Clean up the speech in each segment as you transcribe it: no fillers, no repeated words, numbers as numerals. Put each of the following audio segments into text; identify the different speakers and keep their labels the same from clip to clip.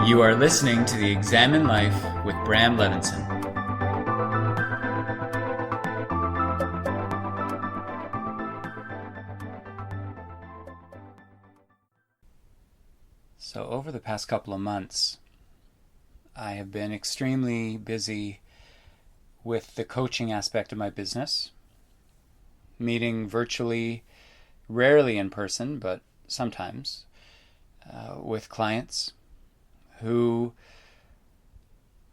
Speaker 1: You are listening to the Examine Life with Bram Levinson. So over the past couple of months, I have been extremely busy with the coaching aspect of my business, meeting virtually, rarely in person, but sometimes, with clients who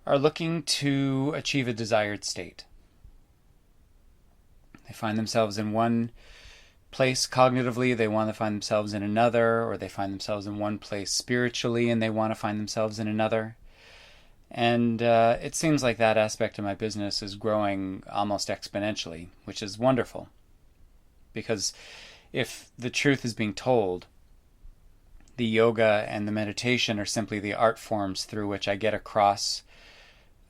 Speaker 1: are looking to achieve a desired state. They find themselves in one place cognitively, they want to find themselves in another, or they find themselves in one place spiritually and they want to find themselves in another. And it seems like that aspect of my business is growing almost exponentially, which is wonderful. Because if the truth is being told, the yoga and the meditation are simply the art forms through which I get across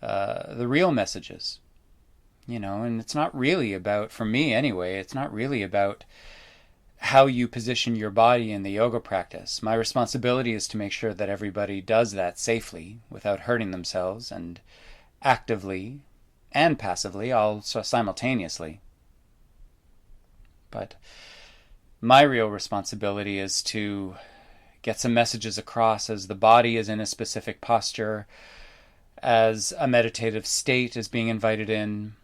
Speaker 1: the real messages. And it's not really about, for me anyway, it's not really about how you position your body in the yoga practice. My responsibility is to make sure that everybody does that safely without hurting themselves, and actively and passively, also simultaneously. But my real responsibility is to get some messages across as the body is in a specific posture, as a meditative state is being invited in.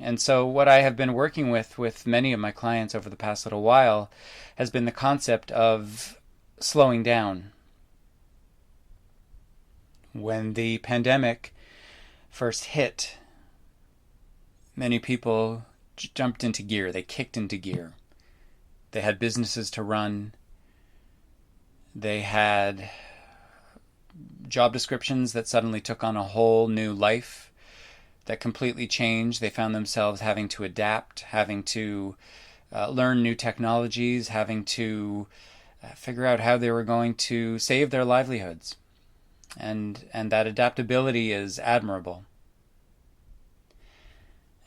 Speaker 1: And so what I have been working with many of my clients over the past little while has been the concept of slowing down. When the pandemic first hit, many people jumped into gear. They kicked into gear. They had businesses to run. They had job descriptions that suddenly took on a whole new life, that completely changed. They found themselves having to adapt, having to learn new technologies, having to figure out how they were going to save their livelihoods. And that adaptability is admirable.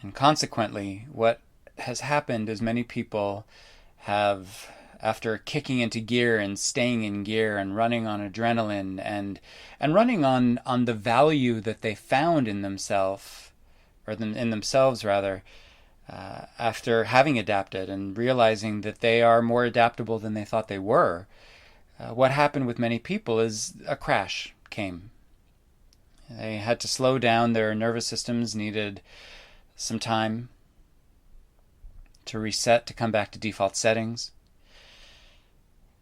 Speaker 1: And consequently, what has happened is many people have, after kicking into gear and staying in gear and running on adrenaline and running on the value that they found in themselves, after having adapted and realizing that they are more adaptable than they thought they were, what happened with many people is a crash came. They had to slow down. Their nervous systems needed some time to reset, to come back to default settings.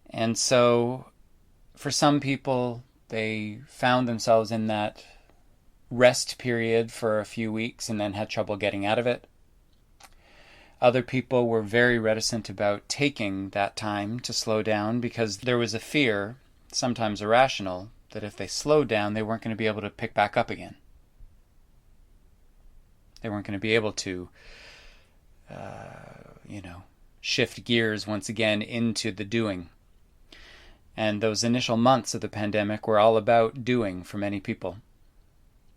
Speaker 1: And so for some people, they found themselves in that rest period for a few weeks and then had trouble getting out of it. Other people were very reticent about taking that time to slow down because there was a fear, sometimes irrational, that if they slowed down, they weren't going to be able to pick back up again. They weren't going to be able to, shift gears once again into the doing. And those initial months of the pandemic were all about doing for many people.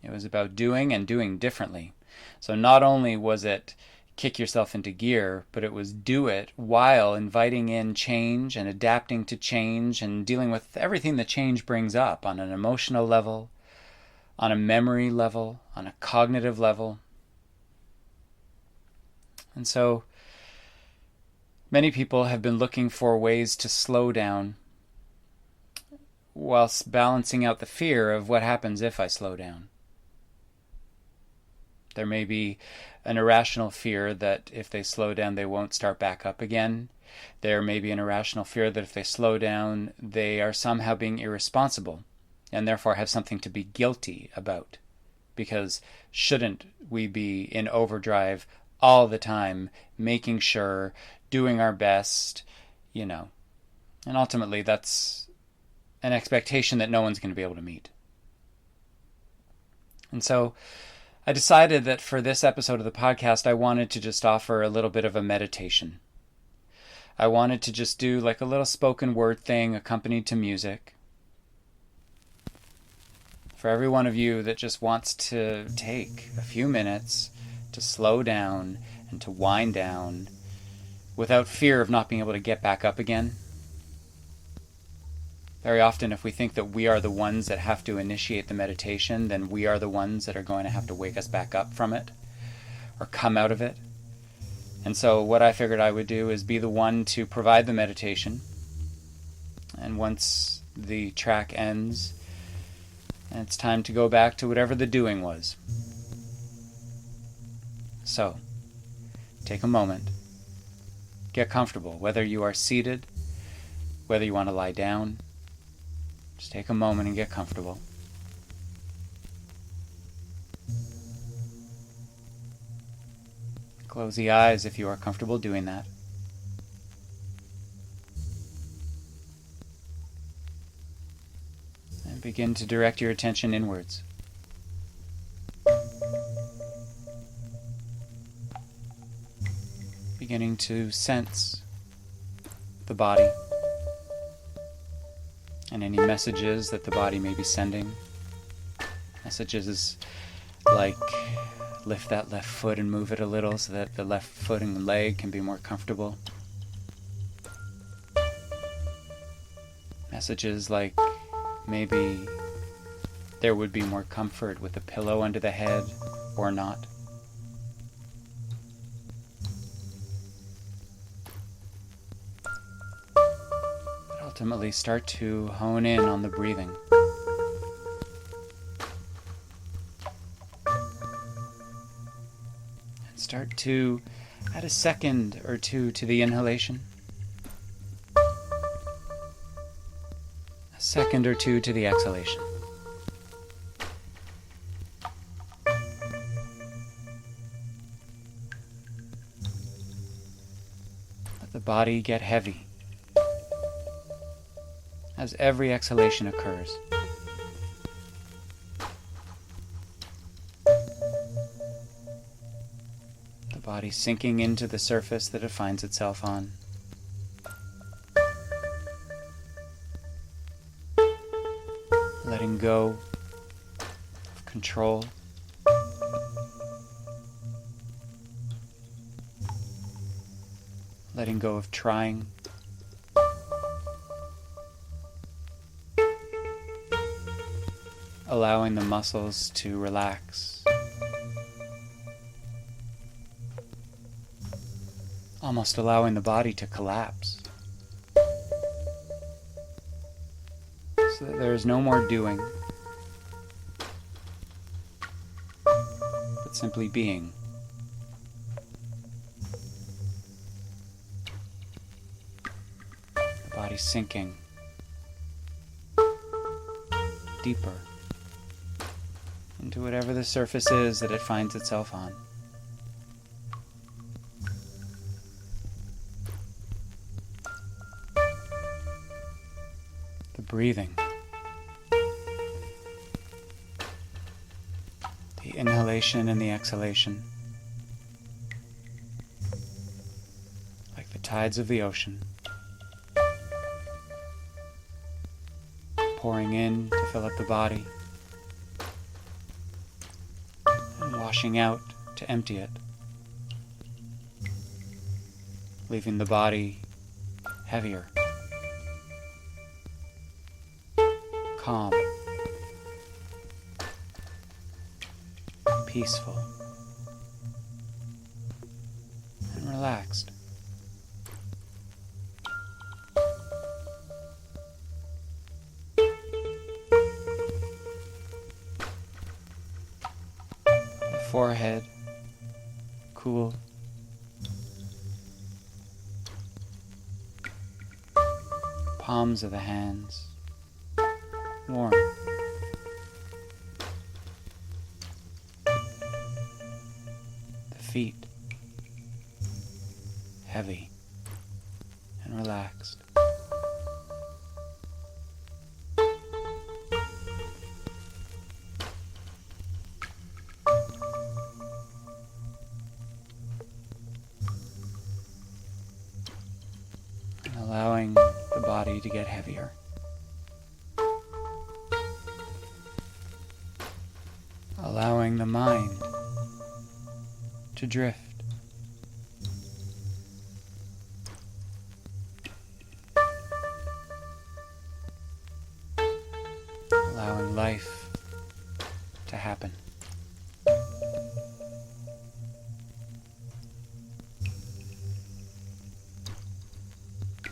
Speaker 1: It was about doing and doing differently. So not only was it kick yourself into gear, but it was do it while inviting in change and adapting to change and dealing with everything that change brings up on an emotional level, on a memory level, on a cognitive level. And so many people have been looking for ways to slow down whilst balancing out the fear of what happens if I slow down. There may be an irrational fear that if they slow down, they won't start back up again. There may be an irrational fear that if they slow down, they are somehow being irresponsible and therefore have something to be guilty about. Because shouldn't we be in overdrive all the time, making sure, doing our best, And ultimately that's an expectation that no one's going to be able to meet. And so I decided that for this episode of the podcast, I wanted to just offer a little bit of a meditation. I wanted to just do like a little spoken word thing accompanied to music. For every one of you that just wants to take a few minutes to slow down and to wind down without fear of not being able to get back up again. Very often, if we think that we are the ones that have to initiate the meditation, then we are the ones that are going to have to wake us back up from it or come out of it. And so what I figured I would do is be the one to provide the meditation. And once the track ends, it's time to go back to whatever the doing was. So, take a moment. Get comfortable, whether you are seated, whether you want to lie down. Just take a moment and get comfortable. Close the eyes if you are comfortable doing that. And begin to direct your attention inwards. Beginning to sense the body and any messages that the body may be sending. Messages like lift that left foot and move it a little so that the left foot and leg can be more comfortable. Messages like maybe there would be more comfort with a pillow under the head or not. But ultimately start to hone in on the breathing. Start to add a second or two to the inhalation. A second or two to the exhalation. Let the body get heavy as every exhalation occurs. Body sinking into the surface that it finds itself on. Letting go of control. Letting go of trying. Allowing the muscles to relax. Almost allowing the body to collapse. So that there is no more doing, but simply being. The body sinking deeper into whatever the surface is that it finds itself on. Breathing. The inhalation and the exhalation. Like the tides of the ocean. Pouring in to fill up the body. And washing out to empty it. Leaving the body heavier. Calm, peaceful, and relaxed. The forehead, cool. Palms of the hands, warm. The feet, heavy and relaxed. And allowing the body to get heavier. Allowing the mind to drift.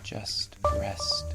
Speaker 1: just rest.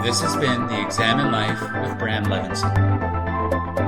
Speaker 1: This has been the Examine Life with Bram Levinson.